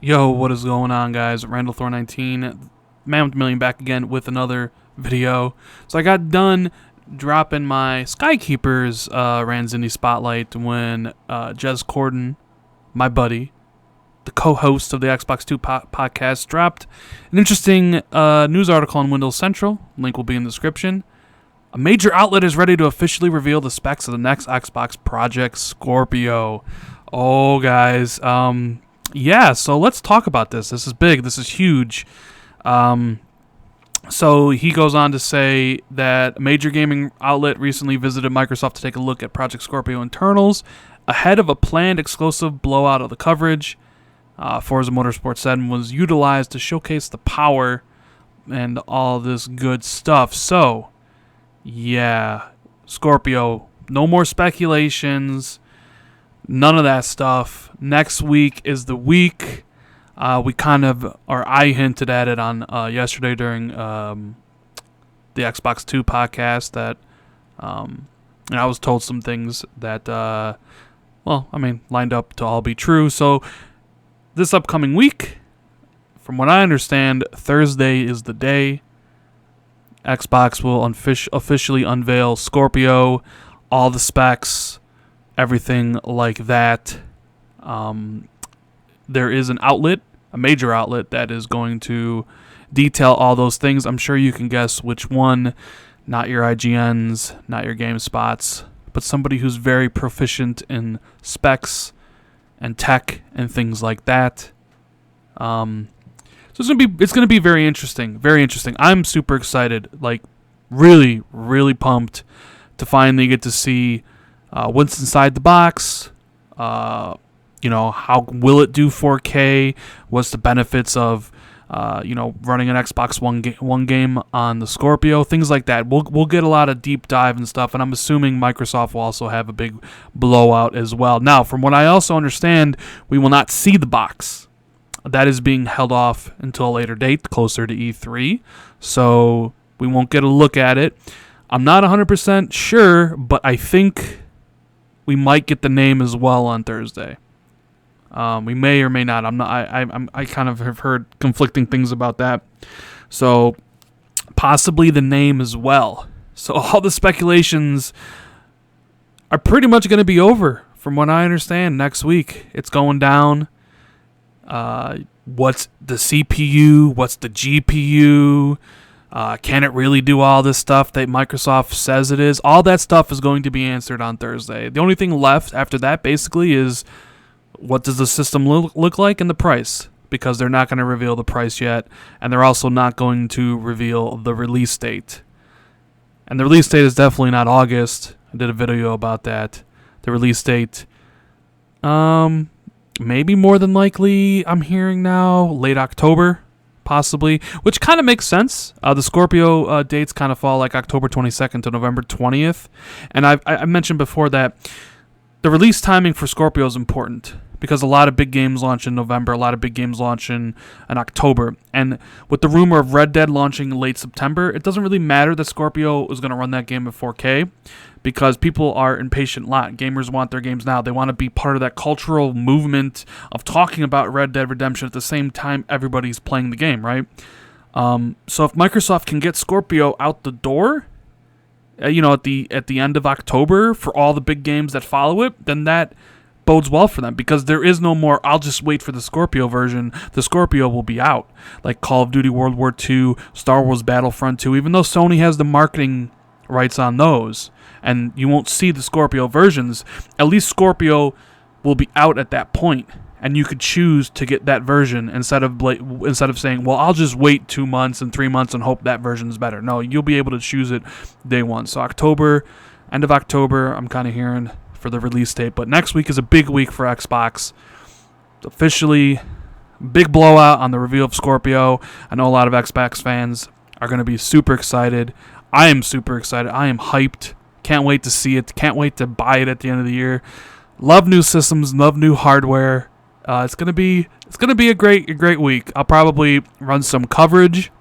Yo, what is going on, guys? Randall Thor 19, Man with a Million, back again with another video. So I got done dropping my Skykeepers Rand's Indie Spotlight when Jez Corden, my buddy, the co-host of the Xbox 2 podcast, dropped an interesting news article on Windows Central. Link will be in the description. A major outlet is ready to officially reveal the specs of the next Xbox Project Scorpio. Oh, guys. Yeah, so let's talk about this. This is big. This is huge. So he goes on to say that a major gaming outlet recently visited Microsoft to take a look at Project Scorpio internals ahead of a planned explosive blowout of the coverage. Forza Motorsport 7 was utilized to showcase the power and all this good stuff. So, yeah, Scorpio, no more speculations. None of that stuff. Next week is the week. We kind of, or I hinted at it on yesterday during the Xbox 2 podcast that, and I was told some things that, lined up to all be true. So this upcoming week, from what I understand, Thursday is the day. Xbox will officially unveil Scorpio, all the specs, everything like that. There is an outlet, a major outlet, that is going to detail all those things. I'm sure you can guess which one. Not your IGNs, not your GameSpots, but somebody who's very proficient in specs and tech and things like that. So it's gonna be very interesting. Very interesting. I'm super excited. Like, really, really pumped to finally get to see what's inside the box. How will it do 4K? What's the benefits of, running an Xbox One game on the Scorpio? Things like that. We'll get a lot of deep dive and stuff, and I'm assuming Microsoft will also have a big blowout as well. Now, from what I also understand, we will not see the box. That is being held off until a later date, closer to E3, so we won't get a look at it. I'm not 100% sure, but I think we might get the name as well on Thursday. We may or may not. I kind of have heard conflicting things about that. So possibly the name as well. So all the speculations are pretty much going to be over, from what I understand. Next week, it's going down. What's the CPU? What's the GPU? Can it really do all this stuff that Microsoft says it is? All that stuff is going to be answered on Thursday. The only thing left after that basically is, what does the system look like, and the price, because they're not going to reveal the price yet, and they're also not going to reveal the release date. And the release date is definitely not August. I did a video about that. The release date, maybe more than likely, I'm hearing now, late October, possibly, which kind of makes sense. The Scorpio dates kind of fall like October 22nd to November 20th. And I mentioned before that the release timing for Scorpio is important, because a lot of big games launch in November, a lot of big games launch in October. And with the rumor of Red Dead launching in late September, it doesn't really matter that Scorpio is going to run that game at 4K, because people are impatient lot. Gamers want their games now. They want to be part of that cultural movement of talking about Red Dead Redemption at the same time everybody's playing the game, right? So if Microsoft can get Scorpio out the door, at the end of October for all the big games that follow it, then that bodes well for them, because there is no more, I'll just wait for the Scorpio version. The Scorpio will be out. Like Call of Duty World War II, Star Wars Battlefront 2, even though Sony has the marketing rights on those, and you won't see the Scorpio versions, at least Scorpio will be out at that point, and you could choose to get that version instead of saying, well, I'll just wait 2 months and 3 months and hope that version is better. No, you'll be able to choose it day one. So October, end of October, I'm kind of hearing, for the release date. But next week is a big week for Xbox. It's officially big blowout on the reveal of Scorpio. I know a lot of Xbox fans are going to be super excited. I am super excited. I am hyped. Can't wait to see it. Can't wait to buy it at the end of the year. Love new systems. Love new hardware. It's gonna be a great week. I'll probably run some coverage.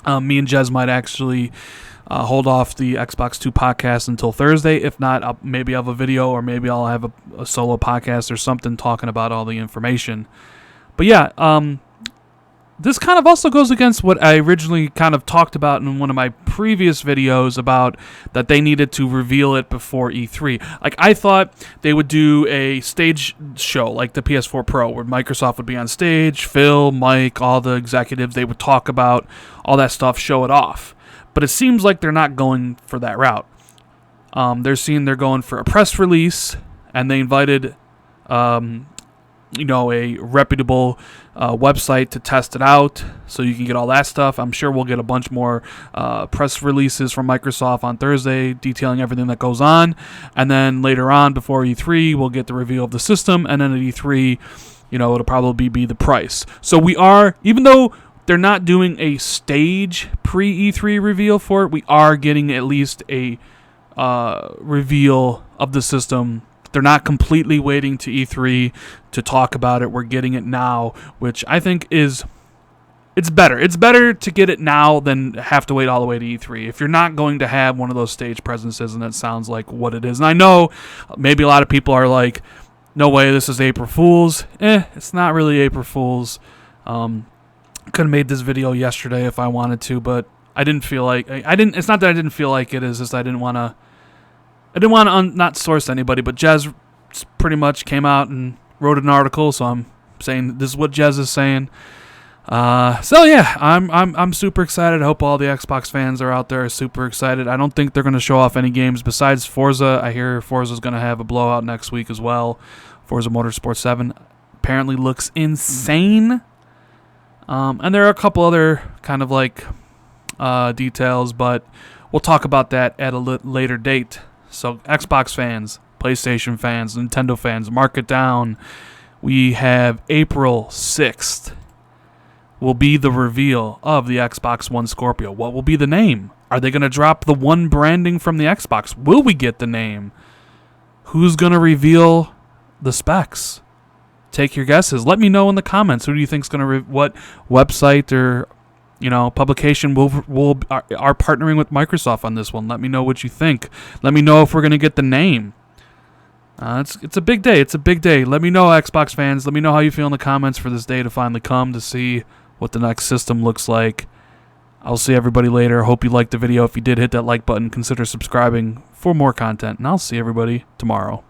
Me and Jez might actually hold off the Xbox 2 podcast until Thursday. If not, maybe I'll have a video, or maybe I'll have a solo podcast or something talking about all the information. But yeah, this kind of also goes against what I originally kind of talked about in one of my previous videos about that they needed to reveal it before E3. Like, I thought they would do a stage show like the PS4 Pro where Microsoft would be on stage, Phil, Mike, all the executives, they would talk about all that stuff, show it off. But it seems like they're not going for that route. They're going for a press release, and they invited a reputable website to test it out so you can get all that stuff. I'm sure we'll get a bunch more press releases from Microsoft on Thursday detailing everything that goes on. And then later on, before E3, we'll get the reveal of the system. And then at E3, it'll probably be the price. So we are, even though they're not doing a stage pre-E3 reveal for it, we are getting at least a reveal of the system. They're not completely waiting to E3 to talk about it. We're getting it now, which I think it's better. It's better to get it now than have to wait all the way to E3. If you're not going to have one of those stage presences, and that sounds like what it is. And I know maybe a lot of people are like, no way, this is April Fool's. It's not really April Fool's. Could have made this video yesterday if I wanted to, but I didn't feel like I didn't. It's not that I didn't feel like it. It's just I didn't want to. I didn't want to not source anybody, but Jez pretty much came out and wrote an article, so I'm saying this is what Jez is saying. So yeah, I'm super excited. I hope all the Xbox fans are out there super excited. I don't think they're going to show off any games besides Forza. I hear Forza's going to have a blowout next week as well. Forza Motorsport 7 apparently looks insane. And there are a couple other kind of like details, but we'll talk about that at a later date. So Xbox fans, PlayStation fans, Nintendo fans, mark it down. We have April 6th will be the reveal of the Xbox One Scorpio. What will be the name? Are they going to drop the One branding from the Xbox? Will we get the name? Who's going to reveal the specs? Take your guesses. Let me know in the comments. Who do you think is going to what website or publication are partnering with Microsoft on this one? Let me know what you think. Let me know if we're going to get the name. It's a big day. It's a big day. Let me know, Xbox fans. Let me know how you feel in the comments for this day to finally come to see what the next system looks like. I'll see everybody later. Hope you liked the video. If you did, hit that like button. Consider subscribing for more content. And I'll see everybody tomorrow.